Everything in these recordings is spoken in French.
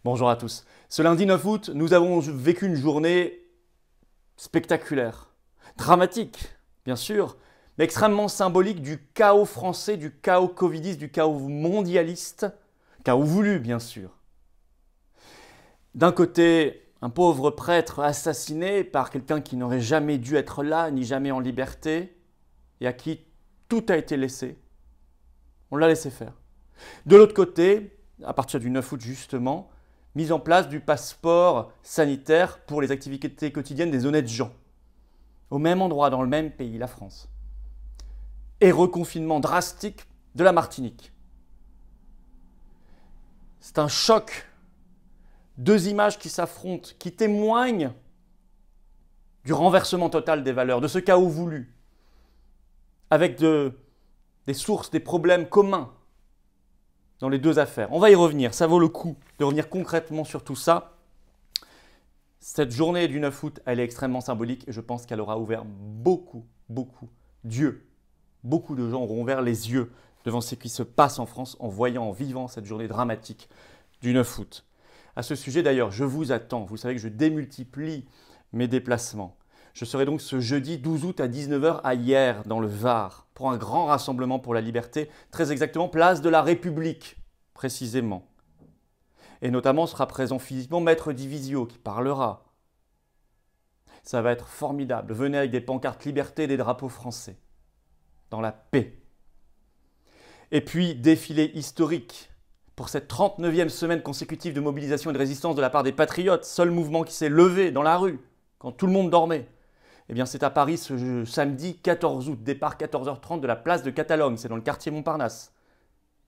Bonjour à tous. Ce lundi 9 août, nous avons vécu une journée spectaculaire, dramatique, bien sûr, mais extrêmement symbolique du chaos français, du chaos covidiste, du chaos mondialiste, chaos voulu, bien sûr. D'un côté, un pauvre prêtre assassiné par quelqu'un qui n'aurait jamais dû être là, ni jamais en liberté, et à qui tout a été laissé. On l'a laissé faire. De l'autre côté, à partir du 9 août justement, mise en place du passeport sanitaire pour les activités quotidiennes des honnêtes gens. Au même endroit, dans le même pays, la France. Et reconfinement drastique de la Martinique. C'est un choc. Deux images qui s'affrontent, qui témoignent du renversement total des valeurs, de ce chaos voulu, avec des sources, des problèmes communs dans les deux affaires. On va y revenir, ça vaut le coup de revenir concrètement sur tout ça. Cette journée du 9 août, elle est extrêmement symbolique et je pense qu'elle aura ouvert beaucoup d'yeux. Beaucoup de gens auront ouvert les yeux devant ce qui se passe en France en voyant, en vivant cette journée dramatique du 9 août. À ce sujet d'ailleurs, je vous attends. Vous savez que je démultiplie mes déplacements. Je serai donc ce jeudi 12 août à 19 h à Hyères, dans le Var, pour un grand rassemblement pour la liberté, très exactement place de la République, précisément. Et notamment sera présent physiquement Maître Divisio qui parlera. Ça va être formidable. Venez avec des pancartes liberté et des drapeaux français, dans la paix. Et puis, défilé historique pour cette 39e semaine consécutive de mobilisation et de résistance de la part des patriotes, seul mouvement qui s'est levé dans la rue quand tout le monde dormait. Eh bien, c'est à Paris ce samedi 14 août, départ 14 h 30 de la place de Catalogne, c'est dans le quartier Montparnasse.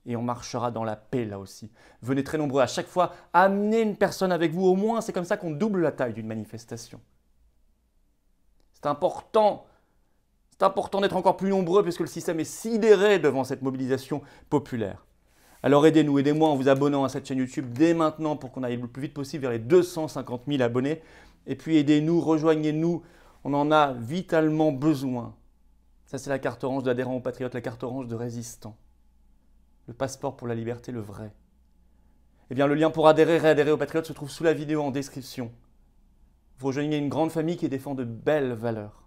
Et on marchera dans la paix là aussi. Venez très nombreux à chaque fois, amenez une personne avec vous au moins, c'est comme ça qu'on double la taille d'une manifestation. C'est important d'être encore plus nombreux puisque le système est sidéré devant cette mobilisation populaire. Alors aidez-nous, aidez-moi en vous abonnant à cette chaîne YouTube dès maintenant pour qu'on aille le plus vite possible vers les 250 000 abonnés. Et puis aidez-nous, rejoignez-nous. On en a vitalement besoin. Ça, c'est la carte orange d'adhérent aux patriotes, la carte orange de résistant. Le passeport pour la liberté, le vrai. Eh bien, le lien pour adhérer, réadhérer aux patriotes se trouve sous la vidéo en description. Vous rejoignez une grande famille qui défend de belles valeurs.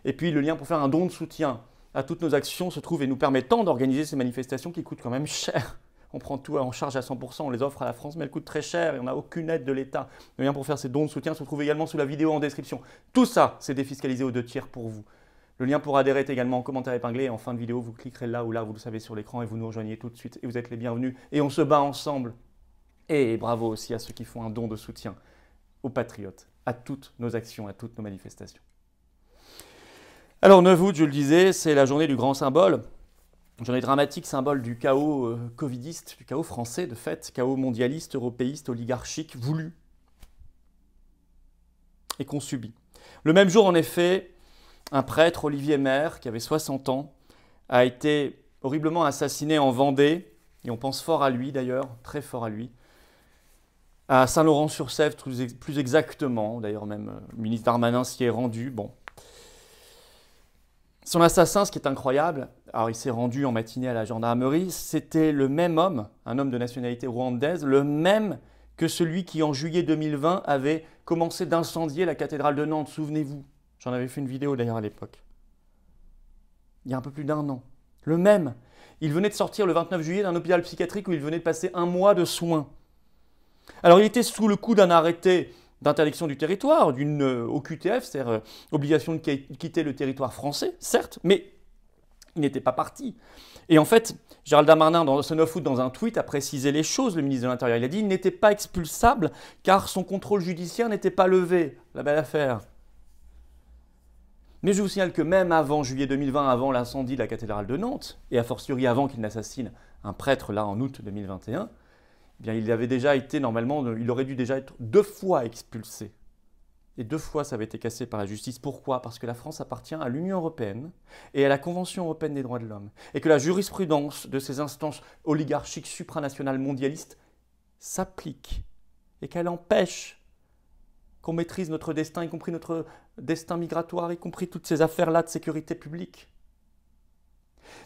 Et puis, le lien pour faire un don de soutien à toutes nos actions se trouve et nous permettant d'organiser ces manifestations qui coûtent quand même cher. On prend tout en charge à 100%, on les offre à la France, mais elles coûtent très cher et on n'a aucune aide de l'État. Le lien pour faire ces dons de soutien se trouve également sous la vidéo en description. Tout ça, c'est défiscalisé aux 2 tiers pour vous. Le lien pour adhérer est également en commentaire épinglé et en fin de vidéo, vous cliquerez là ou là, vous le savez sur l'écran et vous nous rejoignez tout de suite et vous êtes les bienvenus et on se bat ensemble. Et bravo aussi à ceux qui font un don de soutien aux patriotes, à toutes nos actions, à toutes nos manifestations. Alors 9 août, je le disais, c'est la journée du grand symbole. Une journée dramatique, symbole du chaos covidiste, du chaos français de fait, chaos mondialiste, européiste, oligarchique, voulu et qu'on subit. Le même jour, en effet, un prêtre, Olivier Maire, qui avait 60 ans, a été horriblement assassiné en Vendée, et on pense fort à lui d'ailleurs, très fort à lui, à Saint-Laurent-sur-Sèvre plus exactement, d'ailleurs même le ministre Darmanin s'y est rendu, bon. Son assassin, ce qui est incroyable, alors il s'est rendu en matinée à la gendarmerie, c'était le même homme, un homme de nationalité rwandaise, le même que celui qui en juillet 2020 avait commencé d'incendier la cathédrale de Nantes, souvenez-vous. J'en avais fait une vidéo d'ailleurs à l'époque. Il y a un peu plus d'1 an. Le même. Il venait de sortir le 29 juillet d'un hôpital psychiatrique où il venait de passer 1 mois de soins. Alors il était sous le coup d'un arrêté d'interdiction du territoire, d'une OQTF, c'est-à-dire obligation de quitter le territoire français, certes, mais il n'était pas parti. Et en fait, Gérald Darmanin, dans ce 9 août, dans un tweet, a précisé les choses, le ministre de l'Intérieur. Il a dit qu'il n'était pas expulsable car son contrôle judiciaire n'était pas levé. La belle affaire. Mais je vous signale que même avant juillet 2020, avant l'incendie de la cathédrale de Nantes, et a fortiori avant qu'il n'assassine un prêtre là en août 2021, eh bien, il avait déjà été, normalement, il aurait dû déjà être 2 fois expulsé. Et 2 fois, ça avait été cassé par la justice. Pourquoi? Parce que la France appartient à l'Union européenne et à la Convention européenne des droits de l'homme. Et que la jurisprudence de ces instances oligarchiques supranationales mondialistes s'applique. Et qu'elle empêche qu'on maîtrise notre destin, y compris notre destin migratoire, y compris toutes ces affaires-là de sécurité publique.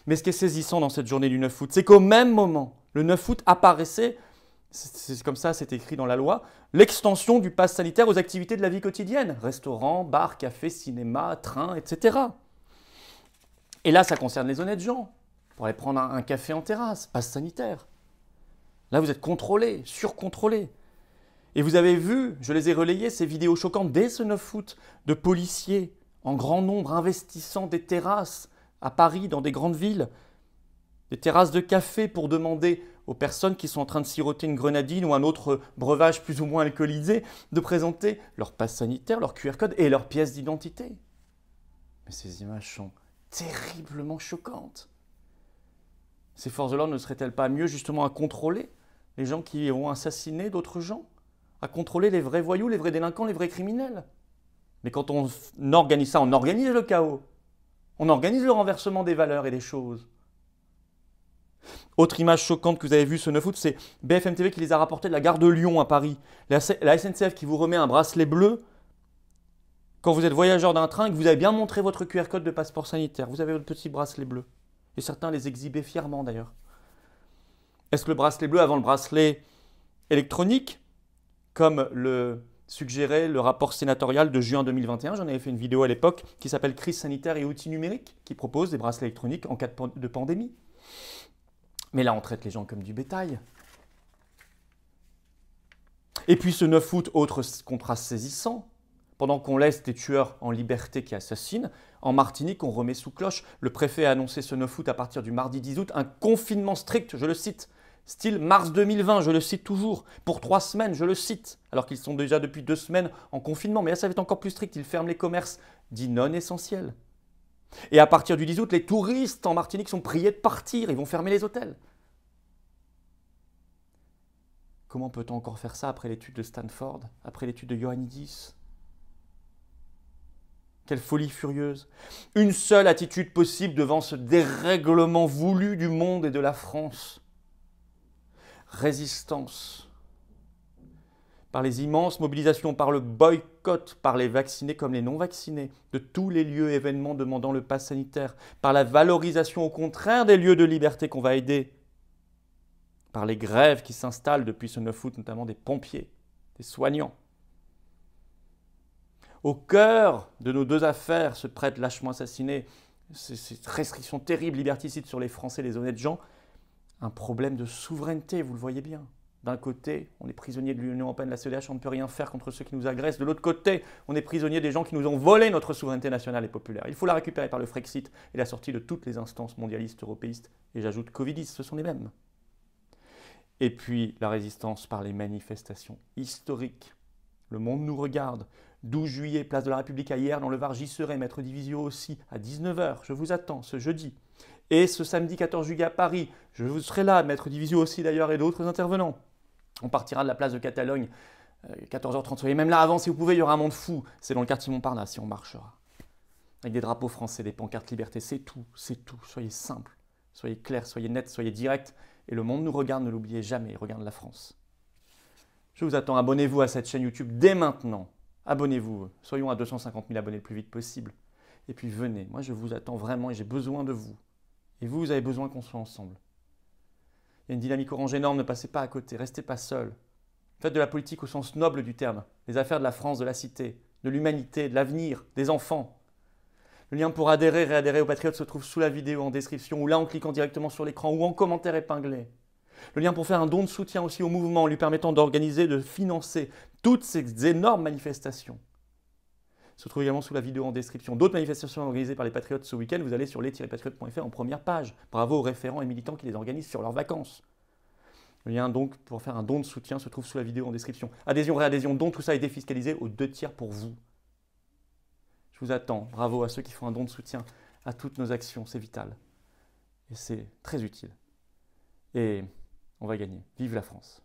Mais ce qui est saisissant dans cette journée du 9 août, c'est qu'au même moment, le 9 août apparaissait c'est comme ça, c'est écrit dans la loi, l'extension du pass sanitaire aux activités de la vie quotidienne, restaurants, bars, cafés, cinéma, trains, etc. Et là, ça concerne les honnêtes gens, pour aller prendre un café en terrasse, pass sanitaire. Là, vous êtes contrôlés, surcontrôlés. Et vous avez vu, je les ai relayées, ces vidéos choquantes dès ce 9 août, de policiers en grand nombre investissant des terrasses à Paris, dans des grandes villes, des terrasses de café pour demander aux personnes qui sont en train de siroter une grenadine ou un autre breuvage plus ou moins alcoolisé de présenter leur passe sanitaire, leur QR code et leur pièce d'identité. Mais ces images sont terriblement choquantes. Ces forces de l'ordre ne seraient-elles pas mieux justement à contrôler les gens qui ont assassiné d'autres gens, à contrôler les vrais voyous, les vrais délinquants, les vrais criminels? Mais quand on organise ça, on organise le chaos, on organise le renversement des valeurs et des choses. Autre image choquante que vous avez vue ce 9 août, c'est BFM TV qui les a rapportés de la gare de Lyon à Paris. La SNCF qui vous remet un bracelet bleu quand vous êtes voyageur d'un train et que vous avez bien montré votre QR code de passeport sanitaire. Vous avez votre petit bracelet bleu. Et certains les exhibaient fièrement d'ailleurs. Est-ce que le bracelet bleu avant le bracelet électronique, comme le suggérait le rapport sénatorial de juin 2021, j'en avais fait une vidéo à l'époque qui s'appelle Crise sanitaire et outils numériques, qui propose des bracelets électroniques en cas de pandémie. Mais là, on traite les gens comme du bétail. Et puis ce 9 août, autre contraste saisissant, pendant qu'on laisse des tueurs en liberté qui assassinent, en Martinique, on remet sous cloche. Le préfet a annoncé ce 9 août, à partir du mardi 10 août, un confinement strict, je le cite, style mars 2020, je le cite toujours, pour 3 semaines, je le cite, alors qu'ils sont déjà depuis 2 semaines en confinement. Mais là, ça va être encore plus strict, ils ferment les commerces dits non essentiels. Et à partir du 10 août, les touristes en Martinique sont priés de partir, ils vont fermer les hôtels. Comment peut-on encore faire ça après l'étude de Stanford, après l'étude de Ioannidis? Quelle folie furieuse! Une seule attitude possible devant ce dérèglement voulu du monde et de la France. Résistance. Par les immenses mobilisations, par le boycott, par les vaccinés comme les non-vaccinés, de tous les lieux et événements demandant le pass sanitaire, par la valorisation au contraire des lieux de liberté qu'on va aider, par les grèves qui s'installent depuis ce 9 août, notamment des pompiers, des soignants. Au cœur de nos deux affaires, ce prêtre lâchement assassiné, ces restrictions terribles, liberticides sur les Français, les honnêtes gens, un problème de souveraineté, vous le voyez bien. D'un côté, on est prisonnier de l'Union européenne, de la CEDH, on ne peut rien faire contre ceux qui nous agressent. De l'autre côté, on est prisonnier des gens qui nous ont volé notre souveraineté nationale et populaire. Il faut la récupérer par le Frexit et la sortie de toutes les instances mondialistes, européistes, et j'ajoute covidistes, ce sont les mêmes. Et puis la résistance par les manifestations historiques. Le monde nous regarde. 12 juillet, place de la République à Hyères, dans le Var, j'y serai, Maître Divisio aussi, à 19 h. Je vous attends ce jeudi. Et ce samedi 14 juillet à Paris, je vous serai là, Maître Divisio aussi d'ailleurs et d'autres intervenants. On partira de la place de Catalogne, 14h30. Soyez même là avant si vous pouvez, il y aura un monde fou. C'est dans le quartier Montparnasse si on marchera. Avec des drapeaux français, des pancartes liberté, c'est tout, c'est tout. Soyez simple, soyez clair, soyez net, soyez direct. Et le monde nous regarde, ne l'oubliez jamais, il regarde la France. Je vous attends, abonnez-vous à cette chaîne YouTube dès maintenant. Abonnez-vous, soyons à 250 000 abonnés le plus vite possible. Et puis venez, moi je vous attends vraiment et j'ai besoin de vous. Et vous, vous avez besoin qu'on soit ensemble. Il y a une dynamique orange énorme, ne passez pas à côté, restez pas seul. Faites de la politique au sens noble du terme, les affaires de la France, de la cité, de l'humanité, de l'avenir, des enfants. Le lien pour adhérer et réadhérer aux Patriotes se trouve sous la vidéo en description ou là en cliquant directement sur l'écran ou en commentaire épinglé. Le lien pour faire un don de soutien aussi au mouvement lui permettant d'organiser, de financer toutes ces énormes manifestations se trouve également sous la vidéo en description. D'autres manifestations organisées par les Patriotes ce week-end, vous allez sur les-patriotes.fr en première page. Bravo aux référents et militants qui les organisent sur leurs vacances. Le lien donc pour faire un don de soutien se trouve sous la vidéo en description. Adhésion, réadhésion, don, tout ça est défiscalisé aux 2 tiers pour vous. Je vous attends. Bravo à ceux qui font un don de soutien à toutes nos actions, c'est vital. Et c'est très utile. Et on va gagner. Vive la France!